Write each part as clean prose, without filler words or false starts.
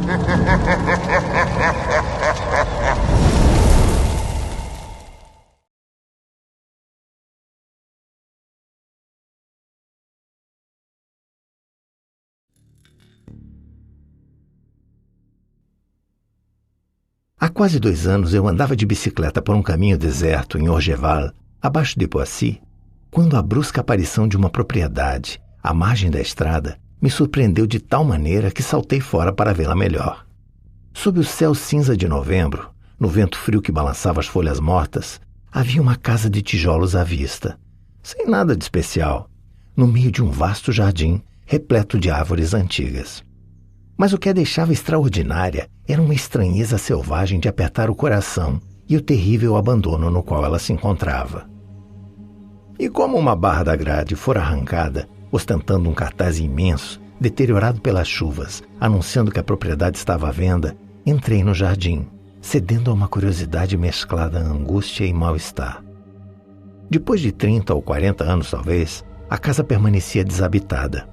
Há quase 2 anos eu andava de bicicleta por um caminho deserto em Orgeval, abaixo de Poissy, quando a brusca aparição de uma propriedade, à margem da estrada, me surpreendeu de tal maneira que saltei fora para vê-la melhor. Sob o céu cinza de novembro, no vento frio que balançava as folhas mortas, havia uma casa de tijolos à vista, sem nada de especial, no meio de um vasto jardim repleto de árvores antigas. Mas o que a deixava extraordinária era uma estranheza selvagem de apertar o coração e o terrível abandono no qual ela se encontrava. E como uma barra da grade fora arrancada, ostentando um cartaz imenso, deteriorado pelas chuvas, anunciando que a propriedade estava à venda, entrei no jardim, cedendo a uma curiosidade mesclada a angústia e mal-estar. Depois de 30 ou 40 anos, talvez, a casa permanecia desabitada.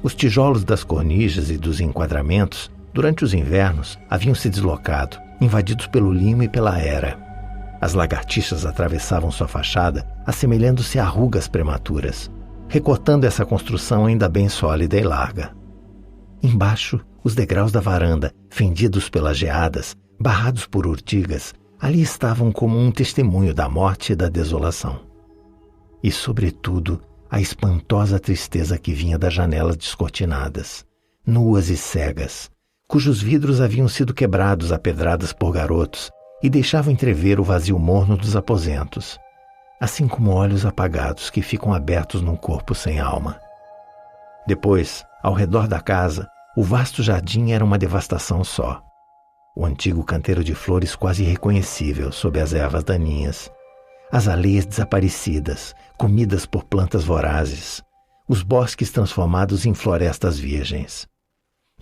Os tijolos das cornichas e dos enquadramentos, durante os invernos, haviam se deslocado, invadidos pelo limo e pela era. As lagartixas atravessavam sua fachada, assemelhando-se a rugas prematuras, recortando essa construção ainda bem sólida e larga. Embaixo, os degraus da varanda, fendidos pelas geadas, barrados por urtigas, ali estavam como um testemunho da morte e da desolação. E, sobretudo, a espantosa tristeza que vinha das janelas descortinadas, nuas e cegas, cujos vidros haviam sido quebrados a pedradas por garotos e deixavam entrever o vazio morno dos aposentos, assim como olhos apagados que ficam abertos num corpo sem alma. Depois, ao redor da casa, o vasto jardim era uma devastação só. O antigo canteiro de flores quase irreconhecível sob as ervas daninhas, as aleias desaparecidas, comidas por plantas vorazes, os bosques transformados em florestas virgens.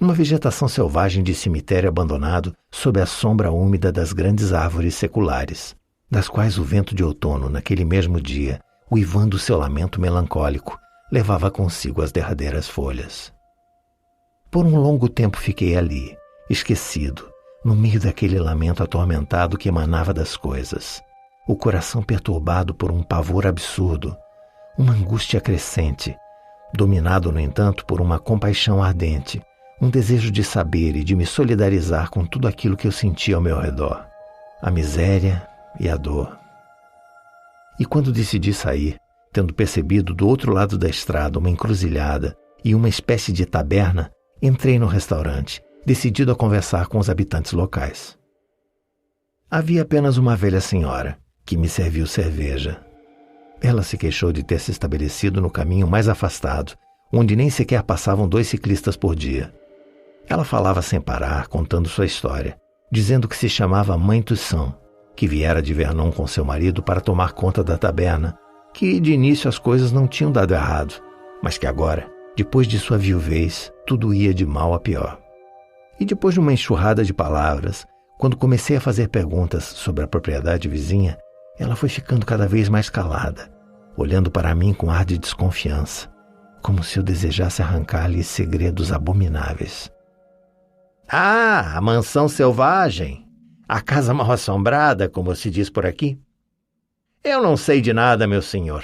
Uma vegetação selvagem de cemitério abandonado sob a sombra úmida das grandes árvores seculares, das quais o vento de outono, naquele mesmo dia, uivando seu lamento melancólico, levava consigo as derradeiras folhas. Por um longo tempo fiquei ali, esquecido, no meio daquele lamento atormentado que emanava das coisas, o coração perturbado por um pavor absurdo, uma angústia crescente, dominado, no entanto, por uma compaixão ardente, um desejo de saber e de me solidarizar com tudo aquilo que eu sentia ao meu redor, a miséria e a dor. E quando decidi sair, tendo percebido do outro lado da estrada uma encruzilhada e uma espécie de taberna, entrei no restaurante, decidido a conversar com os habitantes locais. Havia apenas uma velha senhora, que me serviu cerveja. Ela se queixou de ter se estabelecido no caminho mais afastado, onde nem sequer passavam 2 ciclistas por dia. Ela falava sem parar, contando sua história, dizendo que se chamava Mãe Toussaint, que viera de Vernon com seu marido para tomar conta da taberna, que de início as coisas não tinham dado errado, mas que agora, depois de sua viuvez, tudo ia de mal a pior. E depois de uma enxurrada de palavras, quando comecei a fazer perguntas sobre a propriedade vizinha, ela foi ficando cada vez mais calada, olhando para mim com ar de desconfiança, como se eu desejasse arrancar-lhe segredos abomináveis. Ah, a mansão selvagem! A casa mal-assombrada, como se diz por aqui? Eu não sei de nada, meu senhor.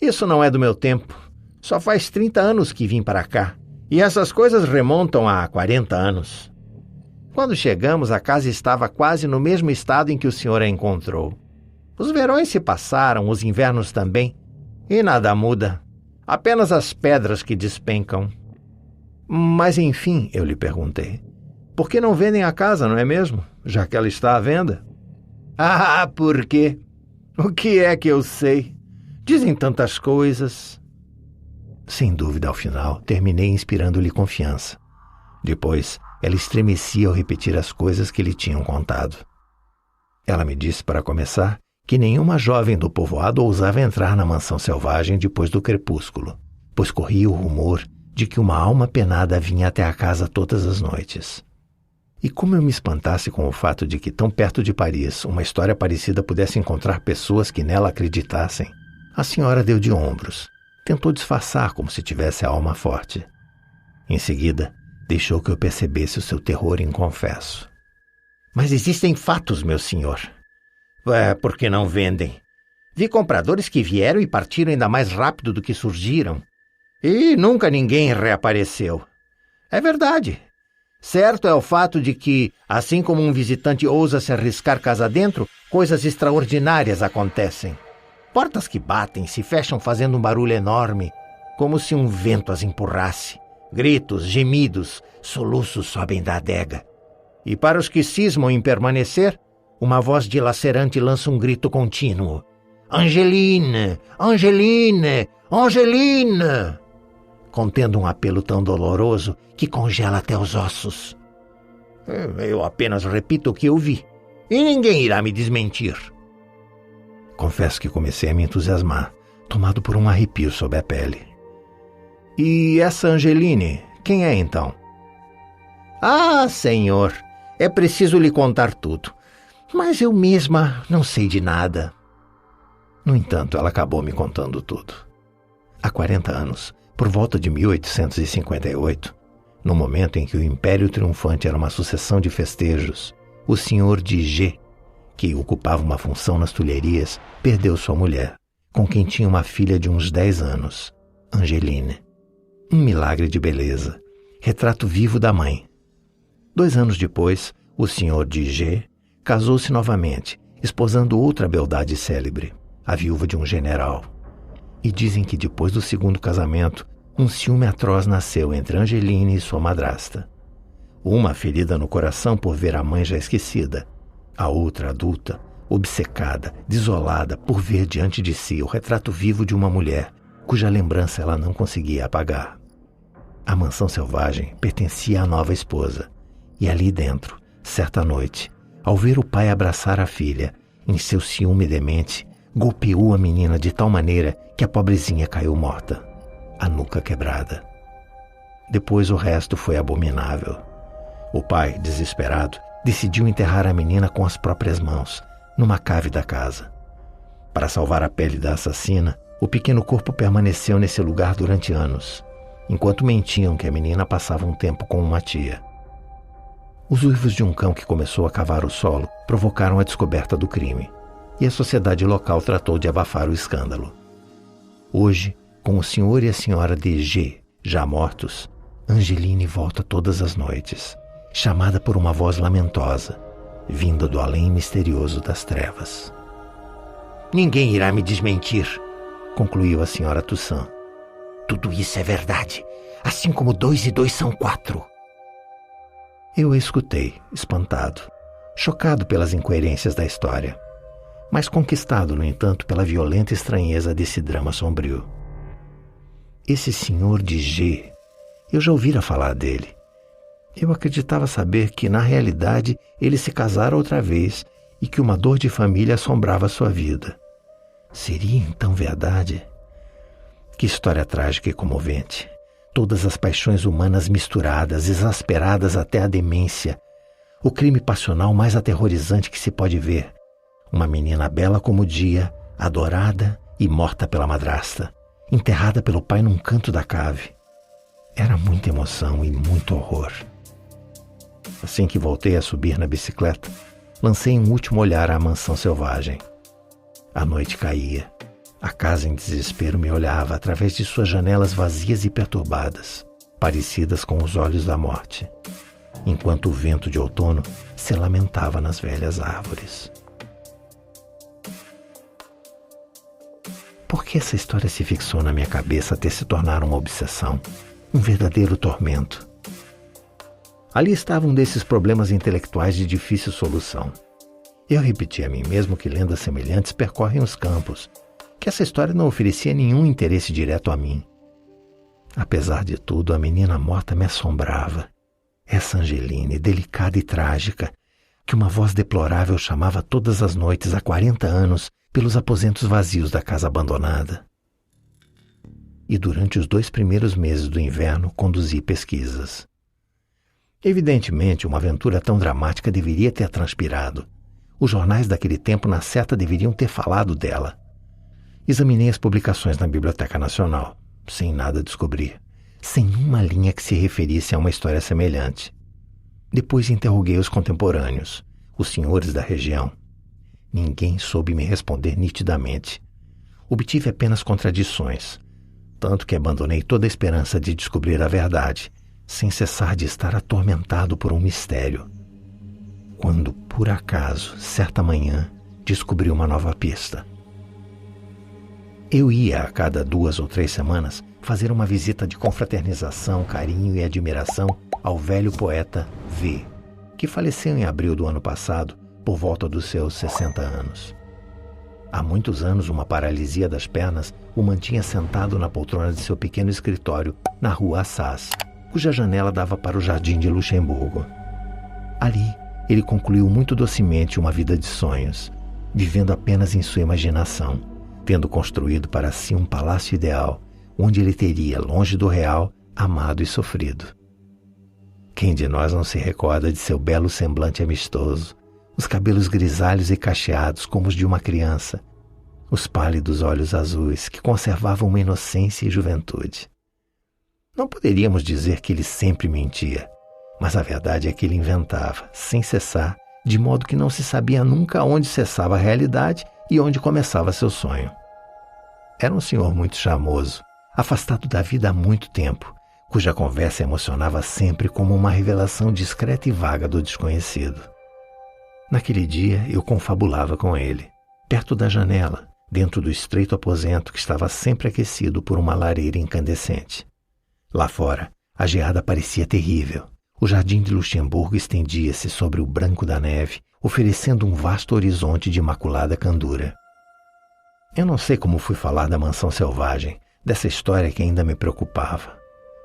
Isso não é do meu tempo. Só faz 30 anos que vim para cá, e essas coisas remontam a 40 anos. Quando chegamos, a casa estava quase no mesmo estado em que o senhor a encontrou. Os verões se passaram, os invernos também, e nada muda. Apenas as pedras que despencam. Mas, enfim, eu lhe perguntei, por que não vendem a casa, não é mesmo? Já que ela está à venda. Ah, por quê? O que é que eu sei? Dizem tantas coisas. Sem dúvida, ao final, terminei inspirando-lhe confiança. Depois, ela estremecia ao repetir as coisas que lhe tinham contado. Ela me disse, para começar, que nenhuma jovem do povoado ousava entrar na mansão selvagem depois do crepúsculo, pois corria o rumor de que uma alma penada vinha até a casa todas as noites. E como eu me espantasse com o fato de que, tão perto de Paris, uma história parecida pudesse encontrar pessoas que nela acreditassem, a senhora deu de ombros, tentou disfarçar como se tivesse a alma forte. Em seguida, Deixou que eu percebesse o seu terror inconfesso. Mas existem fatos, meu senhor. Por que não vendem? Vi compradores que vieram e partiram ainda mais rápido do que surgiram. E nunca ninguém reapareceu. É verdade. Certo é o fato de que, assim como um visitante ousa se arriscar casa dentro, coisas extraordinárias acontecem. Portas que batem, se fecham fazendo um barulho enorme, como se um vento as empurrasse. Gritos, gemidos, soluços sobem da adega. E para os que cismam em permanecer, uma voz dilacerante lança um grito contínuo. Angeline! Angeline! Angeline! Contendo um apelo tão doloroso que congela até os ossos. Eu apenas repito o que eu vi, e ninguém irá me desmentir. Confesso que comecei a me entusiasmar, tomado por um arrepio sob a pele. E essa Angeline, quem é então? Ah, senhor, é preciso lhe contar tudo, mas eu mesma não sei de nada. No entanto, ela acabou me contando tudo. Há 40 anos, por volta de 1858, no momento em que o Império Triunfante era uma sucessão de festejos, o senhor de G, que ocupava uma função nas tulherias, perdeu sua mulher, com quem tinha uma filha de uns 10 anos, Angeline. Um milagre de beleza, retrato vivo da mãe. 2 anos depois, o senhor de G casou-se novamente, esposando outra beldade célebre, a viúva de um general. E dizem que depois do segundo casamento, um ciúme atroz nasceu entre Angeline e sua madrasta. Uma ferida no coração por ver a mãe já esquecida, a outra adulta, obcecada, desolada por ver diante de si o retrato vivo de uma mulher cuja lembrança ela não conseguia apagar. A mansão selvagem pertencia à nova esposa, e ali dentro, certa noite, ao ver o pai abraçar a filha, em seu ciúme demente, golpeou a menina de tal maneira que a pobrezinha caiu morta, a nuca quebrada. Depois o resto foi abominável. O pai, desesperado, decidiu enterrar a menina com as próprias mãos, numa cave da casa. Para salvar a pele da assassina, o pequeno corpo permaneceu nesse lugar durante anos, enquanto mentiam que a menina passava um tempo com uma tia. Os uivos de um cão que começou a cavar o solo provocaram a descoberta do crime, e a sociedade local tratou de abafar o escândalo. Hoje, com o senhor e a senhora de G já mortos, Angeline volta todas as noites, chamada por uma voz lamentosa, vinda do além misterioso das trevas. Ninguém irá me desmentir, concluiu a senhora Toussaint. Tudo isso é verdade, assim como 2 e 2 são 4. Eu a escutei, espantado, chocado pelas incoerências da história, mas conquistado, no entanto, pela violenta estranheza desse drama sombrio. Esse senhor de G, eu já ouvira falar dele. Eu acreditava saber que, na realidade, ele se casara outra vez e que uma dor de família assombrava sua vida. Seria então verdade? Que história trágica e comovente. Todas as paixões humanas misturadas, exasperadas até a demência. O crime passional mais aterrorizante que se pode ver. Uma menina bela como o dia, adorada e morta pela madrasta, enterrada pelo pai num canto da cave. Era muita emoção e muito horror. Assim que voltei a subir na bicicleta, lancei um último olhar à mansão selvagem. A noite caía. A casa em desespero me olhava através de suas janelas vazias e perturbadas, parecidas com os olhos da morte, enquanto o vento de outono se lamentava nas velhas árvores. Por que essa história se fixou na minha cabeça até se tornar uma obsessão, um verdadeiro tormento? Ali estava um desses problemas intelectuais de difícil solução. Eu repeti a mim mesmo que lendas semelhantes percorrem os campos, que essa história não oferecia nenhum interesse direto a mim. Apesar de tudo, a menina morta me assombrava. Essa Angeline, delicada e trágica, que uma voz deplorável chamava todas as noites há 40 anos pelos aposentos vazios da casa abandonada. E durante os 2 primeiros meses do inverno conduzi pesquisas. Evidentemente, uma aventura tão dramática deveria ter transpirado. Os jornais daquele tempo, na certa, deveriam ter falado dela. Examinei as publicações na Biblioteca Nacional, sem nada descobrir, sem uma linha que se referisse a uma história semelhante. Depois interroguei os contemporâneos, os senhores da região. Ninguém soube me responder nitidamente. Obtive apenas contradições, tanto que abandonei toda a esperança de descobrir a verdade, sem cessar de estar atormentado por um mistério. Quando, por acaso, certa manhã, descobri uma nova pista. Eu ia, a cada 2 ou 3 semanas, fazer uma visita de confraternização, carinho e admiração ao velho poeta V., que faleceu em abril do ano passado, por volta dos seus 60 anos. Há muitos anos, uma paralisia das pernas o mantinha sentado na poltrona de seu pequeno escritório, na rua Assas, cuja janela dava para o Jardim de Luxemburgo. Ali, ele concluiu muito docemente uma vida de sonhos, vivendo apenas em sua imaginação, tendo construído para si um palácio ideal, onde ele teria, longe do real, amado e sofrido. Quem de nós não se recorda de seu belo semblante amistoso, os cabelos grisalhos e cacheados como os de uma criança, os pálidos olhos azuis que conservavam uma inocência e juventude. Não poderíamos dizer que ele sempre mentia, mas a verdade é que ele inventava, sem cessar, de modo que não se sabia nunca onde cessava a realidade e onde começava seu sonho. Era um senhor muito charmoso, afastado da vida há muito tempo, cuja conversa emocionava sempre como uma revelação discreta e vaga do desconhecido. Naquele dia eu confabulava com ele, perto da janela, dentro do estreito aposento que estava sempre aquecido por uma lareira incandescente. Lá fora, a geada parecia terrível. O Jardim de Luxemburgo estendia-se sobre o branco da neve, oferecendo um vasto horizonte de imaculada candura. Eu não sei como fui falar da mansão selvagem, dessa história que ainda me preocupava.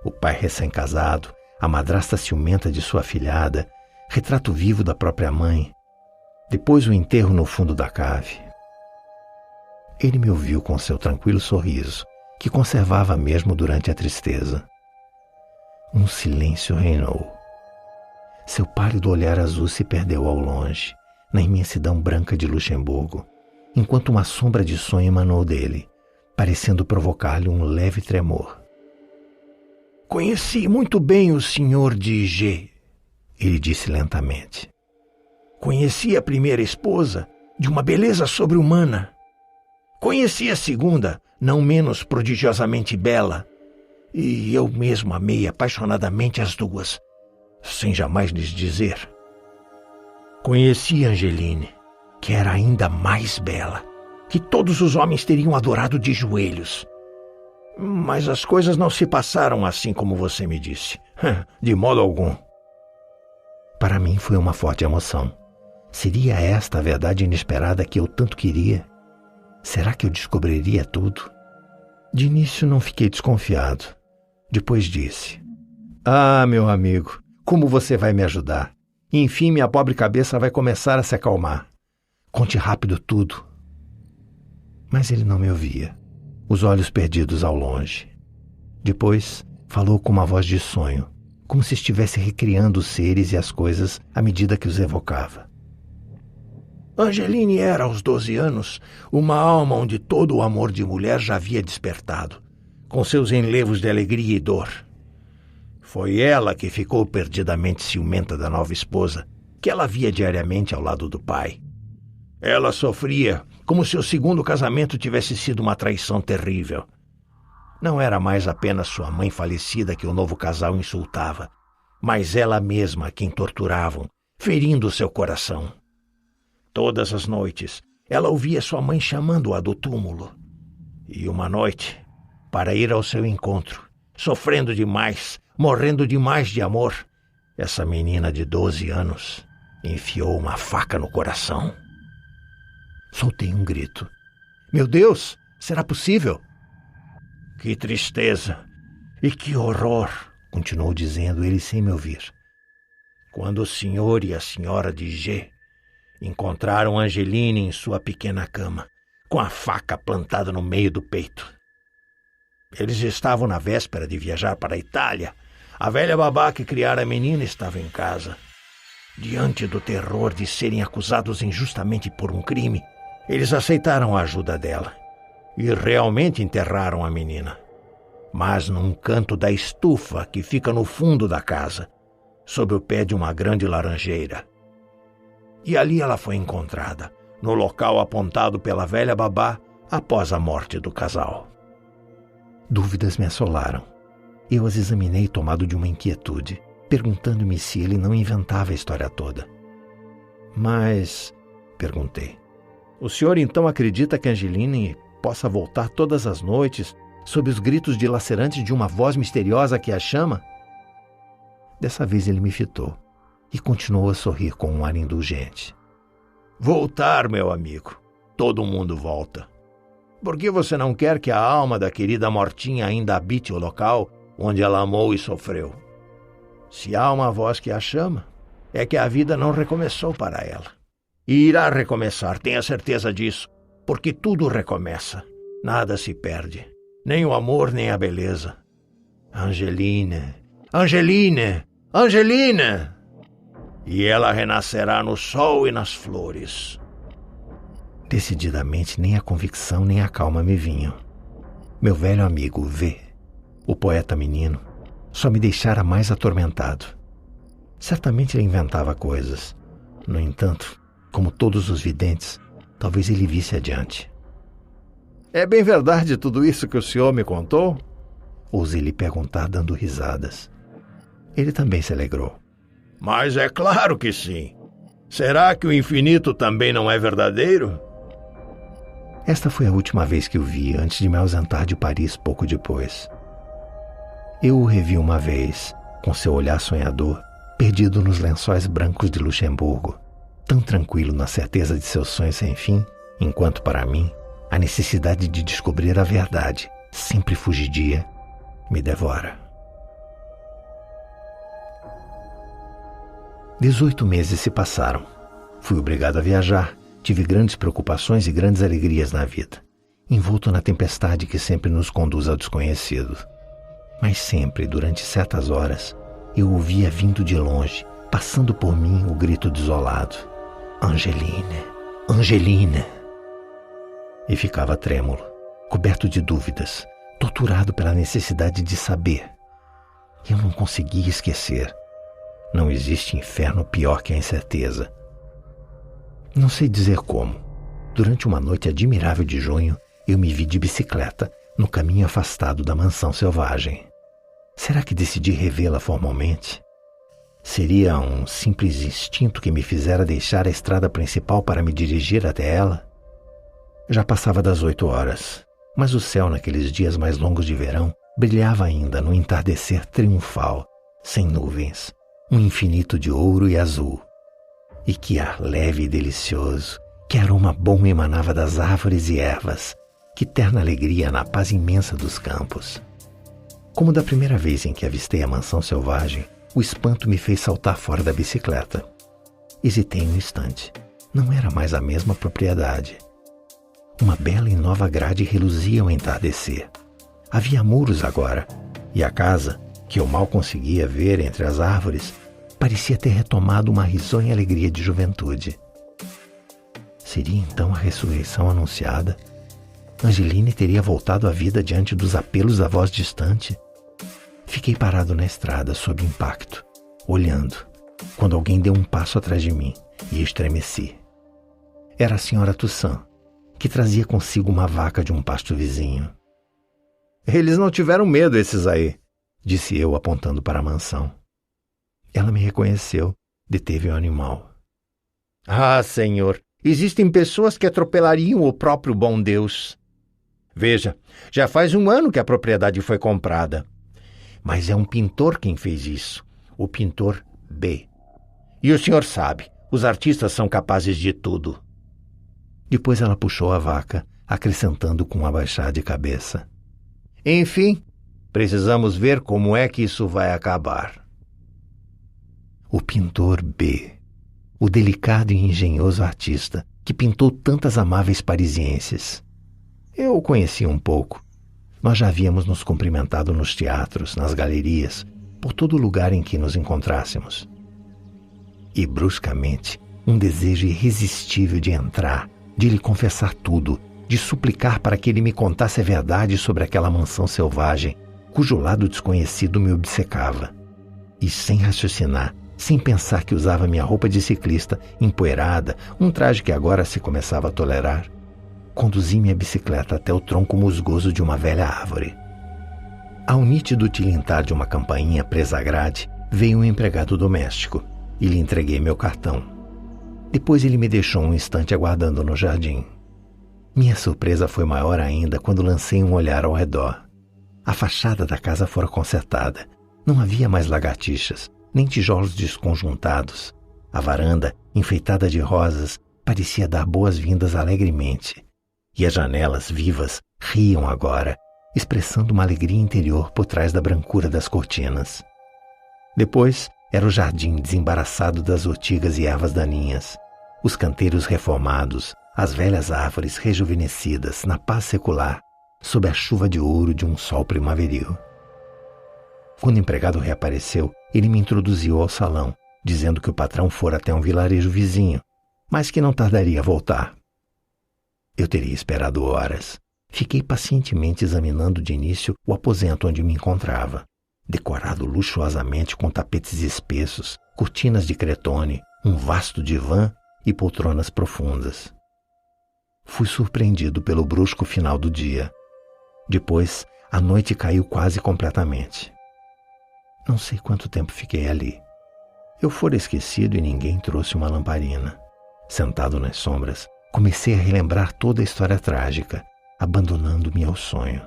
O pai recém-casado, a madrasta ciumenta de sua afilhada, retrato vivo da própria mãe. Depois o enterro no fundo da cave. Ele me ouviu com seu tranquilo sorriso, que conservava mesmo durante a tristeza. Um silêncio reinou. Seu pálido olhar azul se perdeu ao longe, na imensidão branca de Luxemburgo, enquanto uma sombra de sonho emanou dele, parecendo provocar-lhe um leve tremor. Conheci muito bem o senhor de G, ele disse lentamente. Conheci a primeira esposa, de uma beleza sobre-humana. Conheci a segunda, não menos prodigiosamente bela, e eu mesmo amei apaixonadamente as duas, sem jamais lhes dizer. Conheci Angeline, que era ainda mais bela, que todos os homens teriam adorado de joelhos. Mas as coisas não se passaram assim como você me disse, de modo algum. Para mim foi uma forte emoção. Seria esta a verdade inesperada que eu tanto queria? Será que eu descobriria tudo? De início não fiquei desconfiado. Depois disse: Ah, meu amigo, como você vai me ajudar? Enfim, minha pobre cabeça vai começar a se acalmar. Conte rápido tudo. Mas ele não me ouvia, os olhos perdidos ao longe. Depois falou com uma voz de sonho, como se estivesse recriando os seres e as coisas à medida que os evocava. Angeline era, aos 12 anos, uma alma onde todo o amor de mulher já havia despertado, com seus enlevos de alegria e dor. Foi ela que ficou perdidamente ciumenta da nova esposa, que ela via diariamente ao lado do pai. Ela sofria como se o segundo casamento tivesse sido uma traição terrível. Não era mais apenas sua mãe falecida que o novo casal insultava, mas ela mesma a quem torturavam, ferindo seu coração. Todas as noites, ela ouvia sua mãe chamando-a do túmulo. E uma noite, para ir ao seu encontro, sofrendo demais, morrendo demais de amor, essa menina de 12 anos enfiou uma faca no coração. Soltei um grito. Meu Deus, será possível? Que tristeza e que horror, continuou dizendo ele sem me ouvir. Quando o senhor e a senhora de G encontraram Angeline em sua pequena cama, com a faca plantada no meio do peito. Eles estavam na véspera de viajar para a Itália. A velha babá que criara a menina estava em casa. Diante do terror de serem acusados injustamente por um crime, eles aceitaram a ajuda dela e realmente enterraram a menina. mas num canto da estufa que fica no fundo da casa, sob o pé de uma grande laranjeira. E ali ela foi encontrada, no local apontado pela velha babá após a morte do casal. Dúvidas me assolaram. Eu as examinei tomado de uma inquietude, perguntando-me se ele não inventava a história toda. Mas, perguntei, o senhor então acredita que Angeline possa voltar todas as noites sob os gritos dilacerantes de uma voz misteriosa que a chama? Dessa vez ele me fitou e continuou a sorrir com um ar indulgente. Voltar, meu amigo. Todo mundo volta. Por que você não quer que a alma da querida mortinha ainda habite o local onde ela amou e sofreu? Se há uma voz que a chama, é que a vida não recomeçou para ela. E irá recomeçar, tenha certeza disso, porque tudo recomeça. Nada se perde, nem o amor, nem a beleza. Angeline, Angeline, Angeline! E ela renascerá no sol e nas flores. Decididamente, nem a convicção nem a calma me vinham. Meu velho amigo V, o poeta menino, só me deixara mais atormentado. Certamente ele inventava coisas. No entanto, como todos os videntes, talvez ele visse adiante. É bem verdade tudo isso que o senhor me contou? Ousei lhe perguntar, dando risadas. Ele também se alegrou. Mas é claro que sim. Será que o infinito também não é verdadeiro? Esta foi a última vez que o vi antes de me ausentar de Paris pouco depois. Eu o revi uma vez, com seu olhar sonhador, perdido nos lençóis brancos de Luxemburgo, tão tranquilo na certeza de seus sonhos sem fim, enquanto para mim a necessidade de descobrir a verdade, sempre fugidia, me devora. 18 meses se passaram. Fui obrigado a viajar. Tive grandes preocupações e grandes alegrias na vida, envolto na tempestade que sempre nos conduz ao desconhecido. Mas sempre, durante certas horas, eu ouvia vindo de longe, passando por mim, o grito desolado. Angeline, Angeline! E ficava trêmulo, coberto de dúvidas, torturado pela necessidade de saber. Eu não conseguia esquecer. Não existe inferno pior que a incerteza. Não sei dizer como. Durante uma noite admirável de junho, eu me vi de bicicleta, no caminho afastado da mansão selvagem. Será que decidi revê-la formalmente? Seria um simples instinto que me fizera deixar a estrada principal para me dirigir até ela? Já passava das 8 horas, mas o céu naqueles dias mais longos de verão brilhava ainda no entardecer triunfal, sem nuvens, um infinito de ouro e azul. E que ar leve e delicioso, que aroma bom emanava das árvores e ervas, que terna alegria na paz imensa dos campos. Como da primeira vez em que avistei a mansão selvagem, o espanto me fez saltar fora da bicicleta. Hesitei um instante. Não era mais a mesma propriedade. Uma bela e nova grade reluzia ao entardecer. Havia muros agora, e a casa, que eu mal conseguia ver entre as árvores, parecia ter retomado uma risonha alegria de juventude. Seria então a ressurreição anunciada? Angeline teria voltado à vida diante dos apelos da voz distante? Fiquei parado na estrada, sob impacto, olhando, quando alguém deu um passo atrás de mim e estremeci. Era a senhora Toussaint, que trazia consigo uma vaca de um pasto vizinho. Eles não tiveram medo, esses aí, disse eu, apontando para a mansão. Ela me reconheceu, deteve o animal. Ah, senhor, existem pessoas que atropelariam o próprio bom Deus. Veja, já faz 1 ano que a propriedade foi comprada. Mas é um pintor quem fez isso, o pintor B. E o senhor sabe, os artistas são capazes de tudo. Depois ela puxou a vaca, acrescentando com um abaixar de cabeça. Enfim, precisamos ver como é que isso vai acabar. O pintor B, o delicado e engenhoso artista que pintou tantas amáveis parisienses. Eu o conhecia um pouco. Nós já havíamos nos cumprimentado nos teatros, nas galerias, por todo lugar em que nos encontrássemos. E, bruscamente, um desejo irresistível de entrar, de lhe confessar tudo, de suplicar para que ele me contasse a verdade sobre aquela mansão selvagem, cujo lado desconhecido me obcecava. E sem raciocinar, sem pensar que usava minha roupa de ciclista empoeirada, um traje que agora se começava a tolerar, conduzi minha bicicleta até o tronco musgoso de uma velha árvore. Ao nítido tilintar de uma campainha presa à grade, veio um empregado doméstico e lhe entreguei meu cartão. Depois ele me deixou um instante aguardando no jardim. Minha surpresa foi maior ainda quando lancei um olhar ao redor. A fachada da casa fora consertada. Não havia mais lagartixas, nem tijolos desconjuntados. A varanda, enfeitada de rosas, parecia dar boas-vindas alegremente. E as janelas, vivas, riam agora, expressando uma alegria interior por trás da brancura das cortinas. Depois, era o jardim desembaraçado das urtigas e ervas daninhas, os canteiros reformados, as velhas árvores rejuvenescidas na paz secular, sob a chuva de ouro de um sol primaveril. Quando o empregado reapareceu, ele me introduziu ao salão, dizendo que o patrão fora até um vilarejo vizinho, mas que não tardaria a voltar. Eu teria esperado horas. Fiquei pacientemente examinando de início o aposento onde me encontrava, decorado luxuosamente com tapetes espessos, cortinas de cretone, um vasto divã e poltronas profundas. Fui surpreendido pelo brusco final do dia. Depois, a noite caiu quase completamente. Não sei quanto tempo fiquei ali. Eu fora esquecido e ninguém trouxe uma lamparina. Sentado nas sombras, comecei a relembrar toda a história trágica, abandonando-me ao sonho.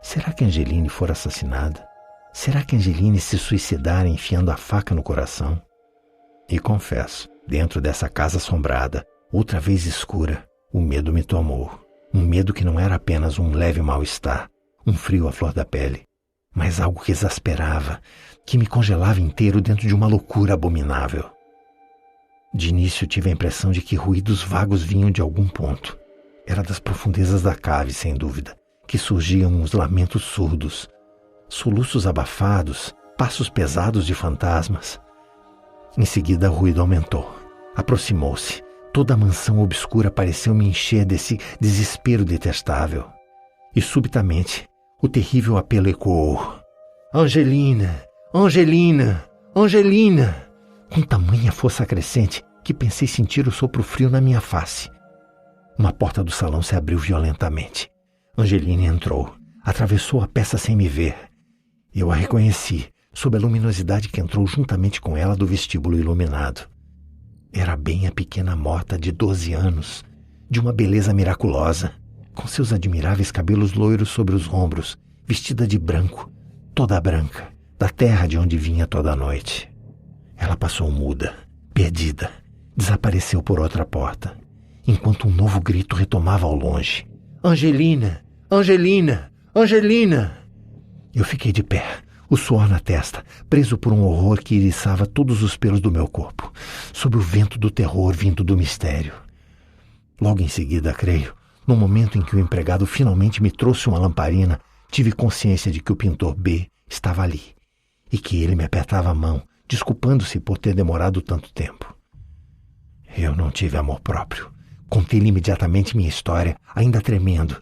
Será que Angeline fora assassinada? Será que Angeline se suicidara enfiando a faca no coração? E confesso, dentro dessa casa assombrada, outra vez escura, o medo me tomou. Um medo que não era apenas um leve mal-estar, um frio à flor da pele, mas algo que exasperava, que me congelava inteiro dentro de uma loucura abominável. De início tive a impressão de que ruídos vagos vinham de algum ponto. Era das profundezas da cave, sem dúvida, que surgiam uns lamentos surdos, soluços abafados, passos pesados de fantasmas. Em seguida o ruído aumentou, aproximou-se. Toda a mansão obscura pareceu me encher desse desespero detestável. E subitamente o terrível apelo ecoou. Angelina! Angelina! Angelina! Com tamanha força crescente que pensei sentir o sopro frio na minha face. Uma porta do salão se abriu violentamente. Angelina entrou, atravessou a peça sem me ver. Eu a reconheci, sob a luminosidade que entrou juntamente com ela do vestíbulo iluminado. Era bem a pequena morta de 12 anos, de uma beleza miraculosa, com seus admiráveis cabelos loiros sobre os ombros, vestida de branco, toda branca, da terra de onde vinha toda a noite. Ela passou muda, perdida, desapareceu por outra porta, enquanto um novo grito retomava ao longe. Angelina! Angelina! Angelina! Eu fiquei de pé, o suor na testa, preso por um horror que iriçava todos os pelos do meu corpo, sob o vento do terror vindo do mistério. Logo em seguida, creio, no momento em que o empregado finalmente me trouxe uma lamparina, tive consciência de que o pintor B estava ali e que ele me apertava a mão, desculpando-se por ter demorado tanto tempo. Eu não tive amor próprio. Contei-lhe imediatamente minha história, ainda tremendo.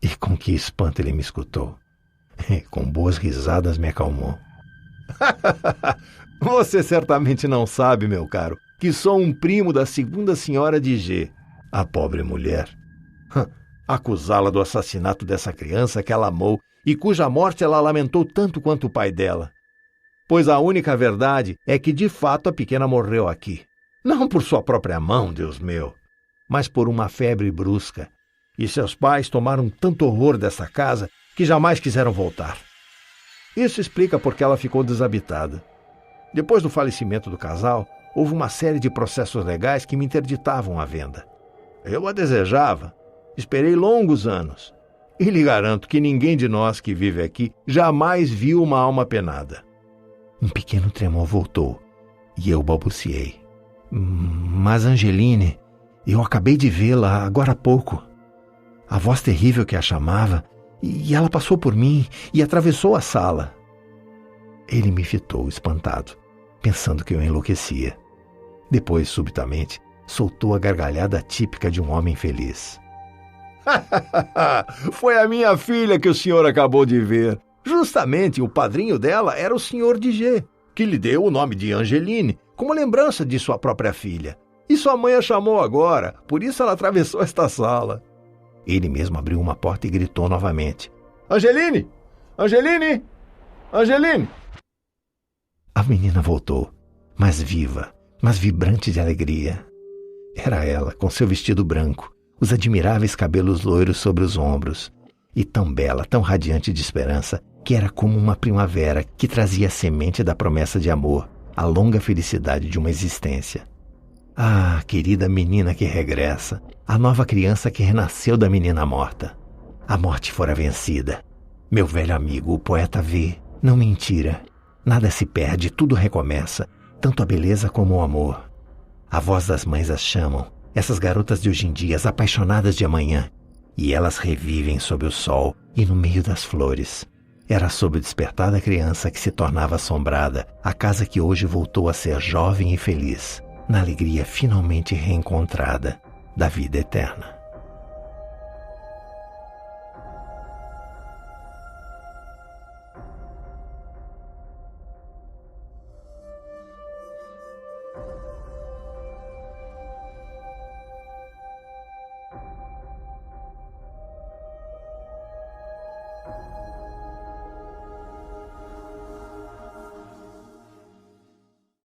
E com que espanto ele me escutou. E com boas risadas me acalmou. Você certamente não sabe, meu caro, que sou um primo da segunda senhora de G. A pobre mulher. Acusá-la do assassinato dessa criança que ela amou e cuja morte ela lamentou tanto quanto o pai dela. Pois a única verdade é que, de fato, a pequena morreu aqui. Não por sua própria mão, Deus meu, mas por uma febre brusca. E seus pais tomaram tanto horror dessa casa que jamais quiseram voltar. Isso explica por que ela ficou desabitada. Depois do falecimento do casal, houve uma série de processos legais que me interditavam a venda. Eu a desejava. Esperei longos anos. E lhe garanto que ninguém de nós que vive aqui jamais viu uma alma penada. Um pequeno tremor voltou e eu balbuciei. Mas Angeline, eu acabei de vê-la agora há pouco. A voz terrível que a chamava, e ela passou por mim e atravessou a sala. Ele me fitou, espantado, pensando que eu enlouquecia. Depois, subitamente, soltou a gargalhada típica de um homem feliz. Foi a minha filha que o senhor acabou de ver. Justamente o padrinho dela era o senhor Diger, que lhe deu o nome de Angeline, como lembrança de sua própria filha. E sua mãe a chamou agora, por isso ela atravessou esta sala. Ele mesmo abriu uma porta e gritou novamente: Angeline! Angeline! Angeline! A menina voltou, mais viva, mais vibrante de alegria. Era ela, com seu vestido branco, os admiráveis cabelos loiros sobre os ombros, e tão bela, tão radiante de esperança, que era como uma primavera que trazia a semente da promessa de amor, a longa felicidade de uma existência. Ah, querida menina que regressa, a nova criança que renasceu da menina morta. A morte fora vencida. Meu velho amigo, o poeta vê, não mentira. Nada se perde, tudo recomeça, tanto a beleza como o amor. A voz das mães as chamam, essas garotas de hoje em dia, as apaixonadas de amanhã, e elas revivem sob o sol e no meio das flores. Era sob o despertar da criança que se tornava assombrada a casa que hoje voltou a ser jovem e feliz, na alegria finalmente reencontrada da vida eterna.